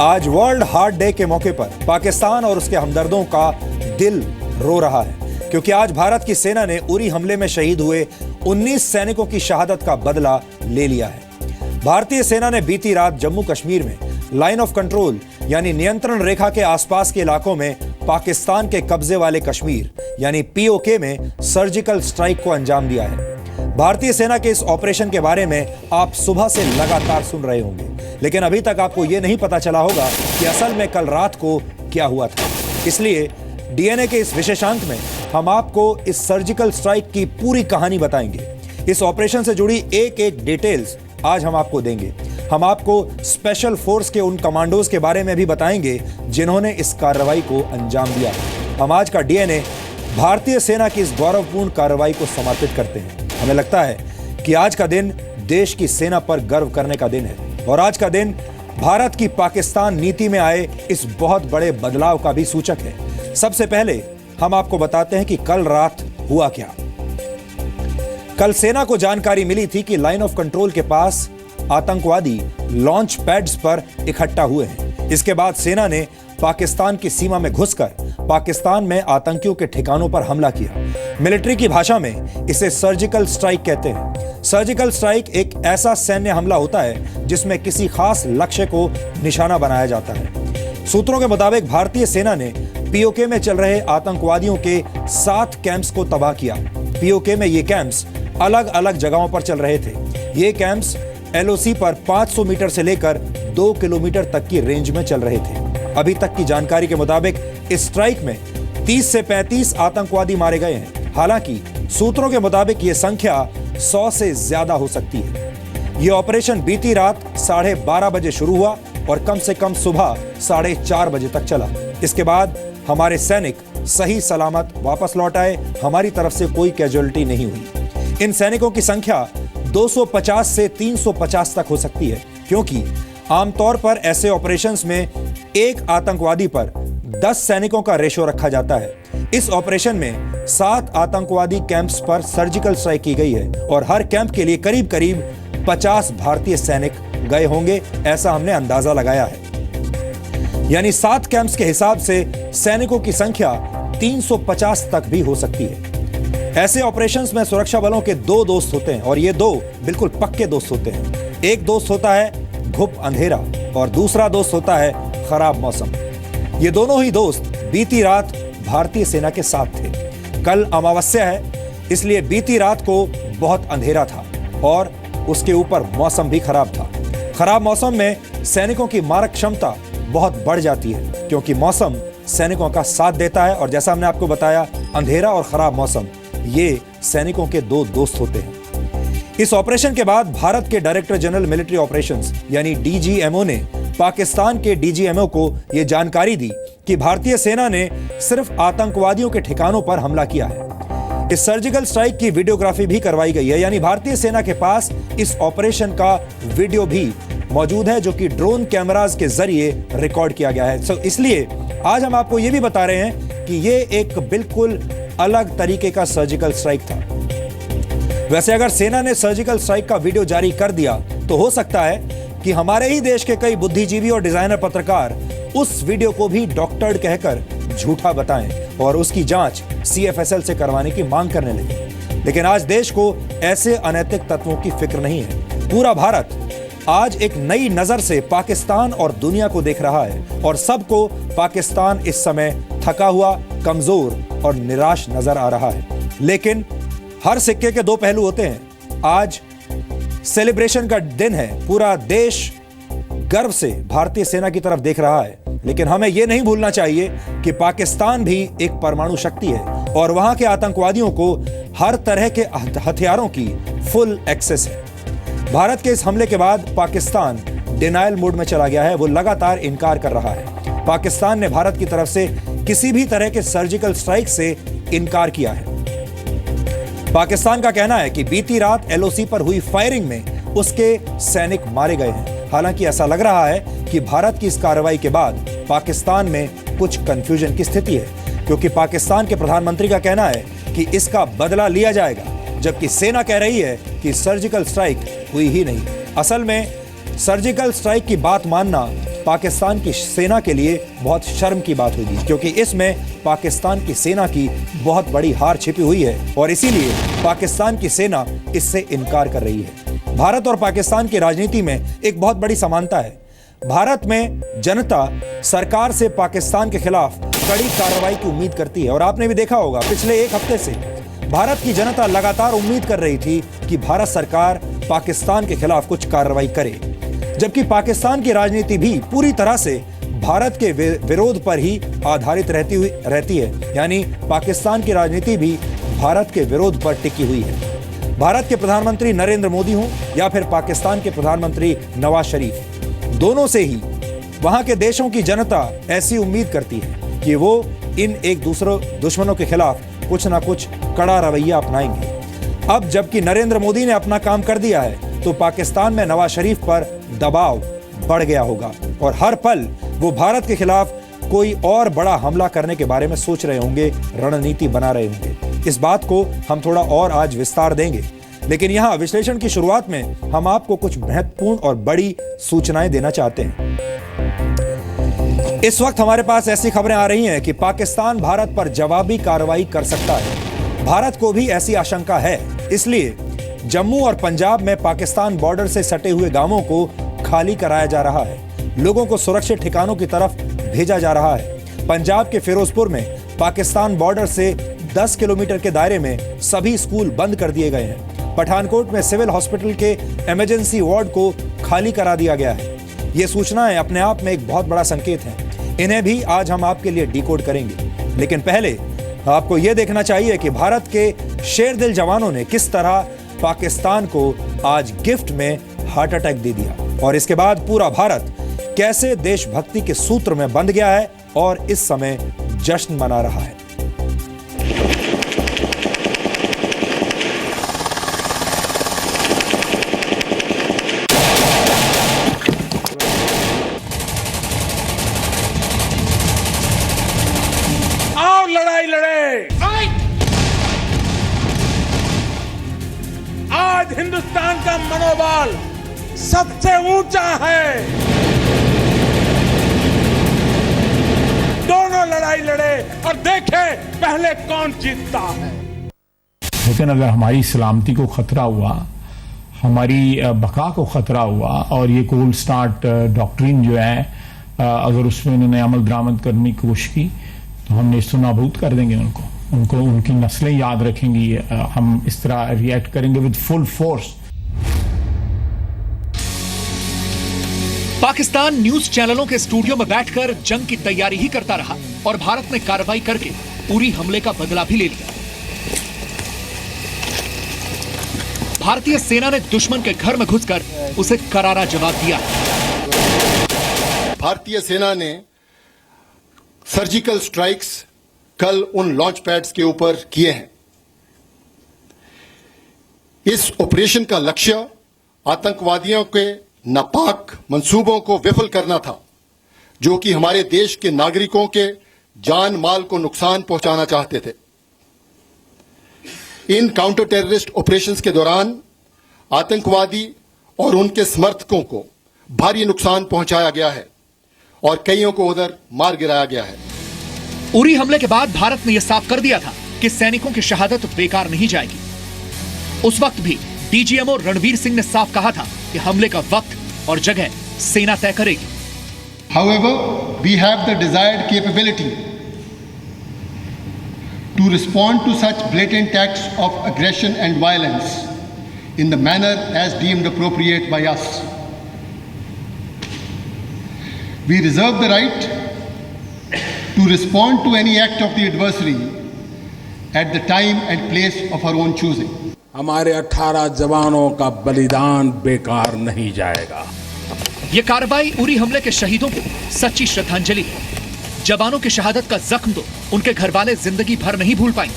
आज world heart day के मौके पर पाकिस्तान और उसके हमदर्दों का दिल रो रहा है, क्योंकि आज भारत की सेना ने उरी हमले में शहीद हुए 19 सैनिकों की शहादत का बदला ले लिया है। भारतीय सेना ने बीती रात जम्मू कश्मीर में लाइन ऑफ कंट्रोल यानी नियंत्रण रेखा के आसपास के इलाकों में पाकिस्तान के कब्जे वाले कश्मीर यानी पीओके में सर्जिकल स्ट्राइक को अंजाम दिया है। भारतीय सेना के इस ऑपरेशन के बारे में आप सुबह से लगातार सुन रहे होंगे, लेकिन अभी तक आपको यह नहीं पता चला होगा कि असल में कल रात को क्या हुआ था। इसलिए डीएनए के इस विशेषांक में हम आपको इस सर्जिकल स्ट्राइक की पूरी कहानी बताएंगे। इस ऑपरेशन से जुड़ी एक एक डिटेल्स आज हम आपको देंगे। हम आपको स्पेशल फोर्स के उन कमांडोज के बारे में भी बताएंगे जिन्होंने इस कार्रवाई को अंजाम दिया। हम आज का डीएनए भारतीय सेना की इस गौरवपूर्ण कार्रवाई को समर्पित करते हैं। हमें लगता है कि आज का दिन देश की सेना पर गर्व करने का दिन है और आज का दिन भारत की पाकिस्तान नीति में आए इस बहुत बड़े बदलाव का भी सूचक है। सबसे पहले हम आपको बताते हैं कि कल रात हुआ क्या। कल सेना को जानकारी मिली थी कि लाइन ऑफ कंट्रोल के पास आतंकवादी लॉन्च पैड्स पर इकट्ठा हुए हैं। इसके बाद सेना ने पाकिस्तान की सीमा में घुसकर पाकिस्तान में आतंकियों के ठिकानों पर हमला किया। मिलिट्री की भाषा में इसे सर्जिकल स्ट्राइक कहते हैं। सर्जिकल स्ट्राइक एक ऐसा सैन्य हमला होता है जिसमें किसी खास लक्ष्य को निशाना बनाया जाता है। सूत्रों के मुताबिक भारतीय सेना ने पीओके में चल रहे आतंकवादियों के 7 कैंप्स को तबाह किया। पीओके में ये कैंप्स अलग अलग जगहों पर चल रहे थे। ये कैंप्स एलओसी पर 500 मीटर से लेकर 2 किलोमीटर तक की रेंज में चल रहे थे। अभी तक की जानकारी के मुताबिक इस स्ट्राइक में 30 से 35 आतंकवादी मारे गए हैं। हालांकि सूत्रों के मुताबिक यह संख्या 100 से ज्यादा हो सकती है। यह ऑपरेशन बीती रात 12:30 बजे शुरू हुआ और कम से कम सुबह 4:30 बजे तक चला। इसके बाद हमारे सैनिक सही सलामत वापस लौट आए। हमारी तरफ से कोई कैजुअलिटी नहीं हुई। इन सैनिकों की संख्या 250 से 350 तक हो सकती है, क्योंकि आमतौर पर ऐसे ऑपरेशंस में एक आतंकवादी पर 10 सैनिकों का रेशो रखा जाता है। इस ऑपरेशन में 7 आतंकवादी कैंप्स पर सर्जिकल स्ट्राइक की गई है और हर कैंप के लिए करीब करीब 50 भारतीय सैनिक गए होंगे, ऐसा हमने अंदाजा लगाया है। यानी 7 कैंप्स के हिसाब से सैनिकों की संख्या 350 तक भी हो सकती है। ऐसे ऑपरेशंस में सुरक्षा बलों के 2 दोस्त होते हैं और ये 2 बिल्कुल पक्के दोस्त होते हैं। एक दोस्त होता है घुप अंधेरा और दूसरा दोस्त होता है खराब मौसम। ये दोनों ही दोस्त बीती रात भारतीय सेना के साथ थे। कल अमावस्या है, इसलिए बीती रात को बहुत अंधेरा था और उसके ऊपर मौसम भी खराब था। खराब मौसम में सैनिकों की मारक क्षमता बहुत बढ़ जाती है, क्योंकि मौसम सैनिकों का साथ देता है। और जैसा हमने आपको बताया, अंधेरा और खराब मौसम ये सैनिकों के 2 दोस्त होते हैं। इस ऑपरेशन के बाद भारत के डायरेक्टर जनरल मिलिट्री ऑपरेशंस यानी डीजीएमओ ने पाकिस्तान के डीजीएमओ को यह जानकारी दी कि भारतीय सेना ने सिर्फ आतंकवादियों के ठिकानों पर हमला किया है। इस सर्जिकल स्ट्राइक की वीडियोग्राफी भी करवाई गई है, यानी भारतीय सेना के पास इस ऑपरेशन का वीडियो भी मौजूद है, जो कि ड्रोन कैमरास के जरिए रिकॉर्ड किया गया है। इसलिए आज हम आपको यह भी बता रहे हैं कि यह एक बिल्कुल अलग तरीके का सर्जिकल स्ट्राइक था। वैसे अगर सेना ने सर्जिकल स्ट्राइक का वीडियो जारी कर दिया तो हो सकता है कि हमारे ही देश के कई बुद्धिजीवी और डिजाइनर पत्रकार उस वीडियो को भी डॉक्टर्ड कहकर झूठा बताएं और उसकी जांच सीएफएसएल से करवाने की मांग करने लगे। लेकिन आज देश को ऐसे अनैतिक तत्वों की फिक्र नहीं है। पूरा भारत आज एक नई नजर से पाकिस्तान और दुनिया को देख रहा है और सबको पाकिस्तान इस समय थका हुआ, कमजोर और निराश नजर आ रहा है। लेकिन हर सिक्के के 2 पहलू होते हैं। आज सेलिब्रेशन का दिन है, पूरा देश गर्व से भारतीय सेना की तरफ देख रहा है। लेकिन हमें यह नहीं भूलना चाहिए कि पाकिस्तान भी एक परमाणु शक्ति है और वहां के आतंकवादियों को हर तरह के हथियारों की फुल एक्सेस है। भारत के इस हमले के बाद पाकिस्तान डिनायल मोड में चला गया है। वो लगातार इनकार कर रहा है। पाकिस्तान ने भारत की तरफ से किसी भी तरह के सर्जिकल स्ट्राइक से इनकार किया है। पाकिस्तान का कहना है कि बीती रात एलओसी पर हुई फायरिंग में उसके सैनिक मारे गए हैं। हालांकि ऐसा लग रहा है कि भारत की इस कार्रवाई के बाद पाकिस्तान में कुछ कंफ्यूजन की स्थिति है, क्योंकि पाकिस्तान के प्रधानमंत्री का कहना है कि इसका बदला लिया जाएगा, जबकि सेना कह रही है कि सर्जिकल स्ट्राइक हुई ही नहीं। असल में सर्जिकल स्ट्राइक की बात मानना पाकिस्तान की सेना के लिए बहुत शर्म की बात होगी, क्योंकि इसमें पाकिस्तान की सेना की बहुत बड़ी हार छिपी हुई है और इसीलिए पाकिस्तान की सेना इससे इनकार कर रही है। भारत और पाकिस्तान की राजनीति में एक बहुत बड़ी समानता है। भारत में जनता सरकार से पाकिस्तान के खिलाफ कड़ी कार्रवाई की उम्मीद करती है और आपने भी देखा होगा पिछले एक हफ्ते से भारत की जनता लगातार उम्मीद कर रही थी कि भारत सरकार पाकिस्तान के खिलाफ कुछ कार्रवाई करे, जबकि पाकिस्तान की राजनीति भी पूरी तरह से भारत के विरोध पर ही आधारित रहती है। यानी पाकिस्तान की राजनीति भी भारत के विरोध पर टिकी हुई है। भारत के प्रधानमंत्री नरेंद्र मोदी हों या फिर पाकिस्तान के प्रधानमंत्री नवाज शरीफ, दोनों से ही वहां के देशों की जनता ऐसी उम्मीद करती है कि वो इन एक दूसरे दुश्मनों के खिलाफ कुछ ना कुछ कड़ा रवैया अपनाएंगे। अब जबकि नरेंद्र मोदी ने अपना काम कर दिया है तो पाकिस्तान में नवाज शरीफ पर दबाव बढ़ गया होगा और हर पल वो भारत के खिलाफ कोई और बड़ा हमला करने के बारे में सोच रहे होंगे, रणनीति बना रहे होंगे। इस बात को हम थोड़ा और आज विस्तार देंगे, लेकिन यहां विश्लेषण की शुरुआत में हम आपको कुछ महत्वपूर्ण और बड़ी सूचनाएं देना चाहते हैं। इस वक्त हमारे पास ऐसी खबरें आ रही हैं कि पाकिस्तान भारत पर जवाबी कार्रवाई कर सकता है। भारत को भी ऐसी आशंका है, इसलिए जम्मू और पंजाब में पाकिस्तान बॉर्डर से सटे हुए गांवों को खाली कराया जा रहा है। लोगों को सुरक्षित ठिकानों की तरफ भेजा जा रहा है। पंजाब के फिरोजपुर में पाकिस्तान बॉर्डर से 10 किलोमीटर के दायरे में सभी स्कूल बंद कर दिए गए हैं। पठानकोट में सिविल हॉस्पिटल के इमरजेंसी वार्ड को खाली करा दिया गया है। ये सूचनाएं अपने आप में एक बहुत बड़ा संकेत हैं। इन्हें भी आज हम आपके लिए डिकोड करेंगे, लेकिन पहले आपको यह देखना चाहिए कि भारत के शेरदिल जवानों ने किस तरह पाकिस्तान को आज गिफ्ट में हार्ट अटैक दे दिया और इसके बाद पूरा भारत कैसे देशभक्ति के सूत्र में बंध गया है और इस समय जश्न मना रहा है। लड़ाई लड़े। आज हिंदुस्तान का मनोबल सबसे ऊंचा है। दोनों लड़ाई लड़े और देखें पहले कौन जीतता है। लेकिन अगर हमारी सलामती को खतरा हुआ, हमारी बका को खतरा हुआ और ये कोल्ड स्टार्ट डॉक्ट्रिन जो है अगर उसमें उन्होंने अमल दरामद करने की कोशिश की तो हम नेस्तो नाबूद कर देंगे उनको उनकी नस्लें याद रखेंगी। हम इस तरह रिएक्ट करेंगे with full force. Pakistan news चैनलों के स्टूडियो में बैठकर जंग की तैयारी ही करता रहा और भारत ने कार्रवाई करके उरी हमले का बदला भी ले लिया। भारतीय सेना ने दुश्मन के घर में घुसकर उसे करारा जवाब दिया। भारतीय सेना ने सर्जिकल स्ट्राइक्स कल उन लॉन्च पैड्स के ऊपर किए हैं। इस ऑपरेशन का लक्ष्य आतंकवादियों के नापाक मंसूबों को विफल करना था, जो कि हमारे देश के नागरिकों के जान माल को नुकसान पहुंचाना चाहते थे। इन काउंटर टेररिस्ट ऑपरेशंस के दौरान आतंकवादी और उनके समर्थकों को भारी नुकसान पहुंचाया गया है और कईयों को उधर मार गिराया गया है। उरी हमले के बाद भारत ने यह साफ कर दिया था कि सैनिकों की शहादत बेकार नहीं जाएगी। उस वक्त भी डीजीएमओ रणवीर सिंह ने साफ कहा था कि हमले का वक्त और जगह सेना तय करेगी। However, we have the desired capability to respond to such blatant acts of aggression and violence in the manner as deemed appropriate by us. We reserve the right to respond to any act of the adversary at the time and place of our own choosing. हमारे 18 जवानों का बलिदान बेकार नहीं जाएगा। ये कार्रवाई उरी हमले के शहीदों को सच्ची श्रद्धांजलि है। जवानों की शहादत का जख्म तो उनके घर वाले जिंदगी भर नहीं भूल पाएंगे,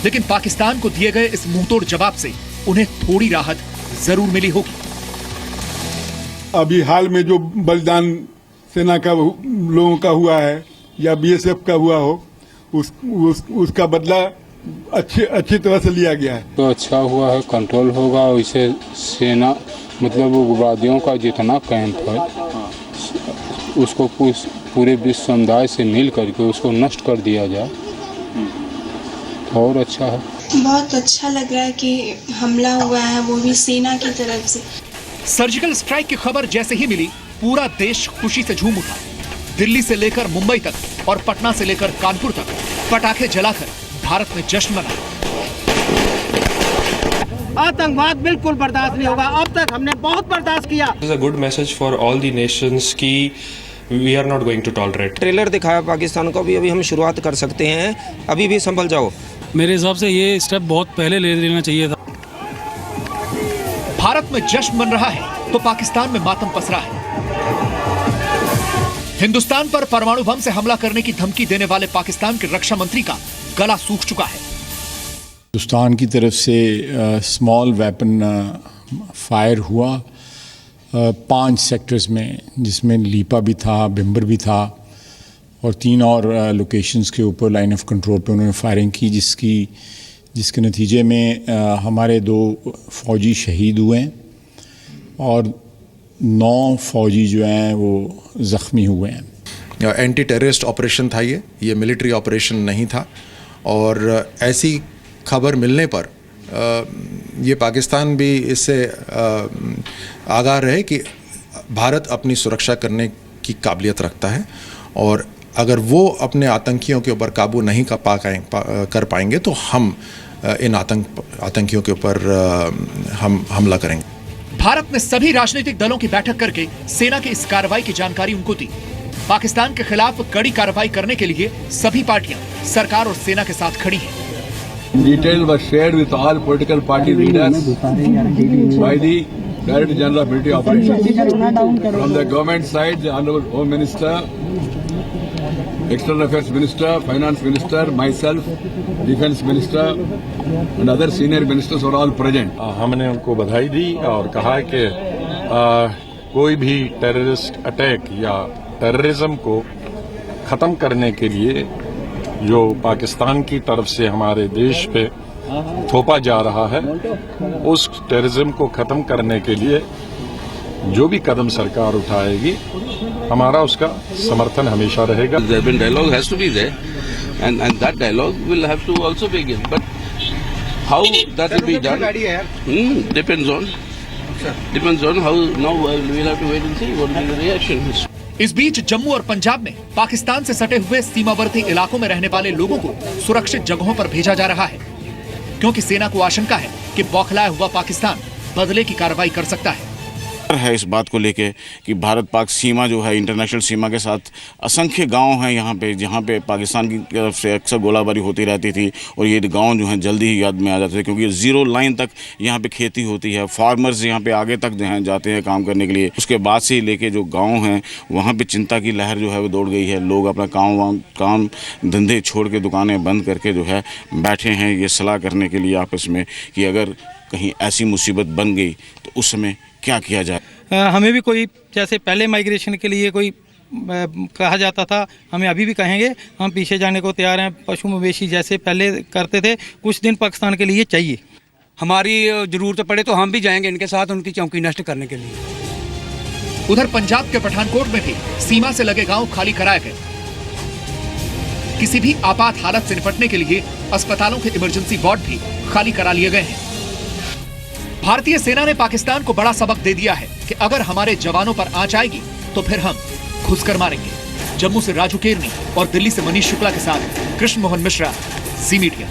लेकिन पाकिस्तान को दिए गए इस मुंहतोड़ जवाब से उन्हें थोड़ी राहत जरूर मिली होगी। अभी हाल में जो बलिदान सेना का लोगों का हुआ है या बीएसएफ का हुआ हो, उसका बदला अच्छी तरह से लिया गया है। तो अच्छा हुआ है, कंट्रोल होगा। वैसे सेना मतलब उग्रवादियों का जितना कैंप है उसको पूरे विश्व समुदाय से मिल करके उसको नष्ट कर दिया जाए तो और अच्छा है। बहुत अच्छा लग रहा है कि हमला हुआ है, वो भी सेना की तरफ से। सर्जिकल स्ट्राइक की खबर जैसे ही मिली, पूरा देश खुशी से झूम उठा। दिल्ली से लेकर मुंबई तक और पटना से लेकर कानपुर तक पटाखे जलाकर भारत में जश्न मनाया। आतंकवाद बिल्कुल बर्दाश्त नहीं होगा। अब तक हमने बहुत बर्दाश्त किया। This is a good message for all the nations कि we are not going to tolerate. Trailer दिखाया पाकिस्तान को, अभी हम शुरुआत कर सकते हैं, अभी भी संभल जाओ। मेरे हिसाब से ये स्टेप बहुत पहले ले लेना चाहिए था। भारत में जश्न मन रहा है तो पाकिस्तान में मातम पसरा है। हिंदुस्तान पर परमाणु बम से हमला करने की धमकी देने वाले पाकिस्तान के रक्षा मंत्री का गला सूख चुका है। हिंदुस्तान की तरफ से स्मॉल वेपन फायर हुआ 5 सेक्टर्स में, जिसमें लीपा भी था, बिम्बर भी था और 3 और लोकेशंस के ऊपर लाइन ऑफ कंट्रोल पे उन्होंने फायरिंग की, जिसके नतीजे में हमारे 2 फौजी शहीद हुए हैं और 9 फौजी जो हैं वो ज़ख्मी हुए हैं। एंटी टेररिस्ट ऑपरेशन था, ये मिलिट्री ऑपरेशन नहीं था। और ऐसी खबर मिलने पर ये पाकिस्तान भी इससे आगाह रहे कि भारत अपनी सुरक्षा करने की काबिलियत रखता है और अगर वो अपने आतंकियों के ऊपर काबू नहीं कर पाएंगे तो हम इन आतंकियों के ऊपर हम हमला करेंगे। भारत ने सभी राजनीतिक दलों की बैठक करके सेना की इस कार्रवाई की जानकारी उनको दी। पाकिस्तान के खिलाफ कड़ी कार्रवाई करने के लिए सभी पार्टियां सरकार और सेना के साथ खड़ी हैं। Detail was shared with all political party leaders by the Director General of Military Operations. From the government side, the Honorable Home Minister, External Affairs Minister, Finance Minister, myself, Defence Minister and other senior ministers were all present. हमने उनको बधाई दी और कहा कि कोई भी terrorist attack या terrorism को ख़त्म करने के लिए जो पाकिस्तान की तरफ से हमारे देश पे थोपा जा रहा है, उस टेररिज्म को ख़त्म करने के लिए जो भी कदम सरकार उठाएगी, हमारा उसका समर्थन हमेशा रहेगा। Dialogue has to be there, and that dialogue will have to also begin. But how that will be done depends on how. Now we'll have to wait and see what will be the reaction. इस बीच जम्मू और पंजाब में पाकिस्तान से सटे हुए सीमावर्ती इलाकों में रहने वाले लोगों को सुरक्षित जगहों पर भेजा जा रहा है, क्योंकि सेना को आशंका है कि बौखलाया हुआ पाकिस्तान बदले की कार्रवाई कर सकता है इस बात को लेके कि भारत पाक सीमा जो है, इंटरनेशनल सीमा के साथ असंख्य गांव हैं यहाँ पे, जहाँ पे पाकिस्तान की तरफ से अक्सर गोलाबारी होती रहती थी और ये गांव जो हैं जल्दी ही याद में आ जाते थे, क्योंकि 0 लाइन तक यहाँ पे खेती होती है। फार्मर्स यहाँ पे आगे तक जो हैं जाते हैं काम करने के लिए। उसके बाद से लेके जो गाँव हैं वहाँ पर चिंता की लहर जो है वो दौड़ गई है। लोग अपना काम धंधे छोड़ के, दुकानें बंद करके जो है बैठे हैं ये सलाह करने के लिए आपस में कि अगर कहीं ऐसी मुसीबत बन गई तो उस समय क्या किया जाए। हमें भी कोई, जैसे पहले माइग्रेशन के लिए कोई कहा जाता था, हमें अभी भी कहेंगे, हम पीछे जाने को तैयार हैं। पशु मवेशी जैसे पहले करते थे, कुछ दिन पाकिस्तान के लिए चाहिए। हमारी जरूरत पड़े तो हम भी जाएंगे इनके साथ, उनकी चौकी नष्ट करने के लिए। उधर पंजाब के पठानकोट में भी सीमा से लगे गांव खाली कराए गए। किसी भी आपात हालत से निपटने के लिए अस्पतालों के इमरजेंसी वार्ड भी खाली करा लिए गए हैं। भारतीय सेना ने पाकिस्तान को बड़ा सबक दे दिया है कि अगर हमारे जवानों पर आंच आएगी तो फिर हम घुसकर मारेंगे। जम्मू से राजू केरनी और दिल्ली से मनीष शुक्ला के साथ कृष्ण मोहन मिश्रा, जी मीडिया।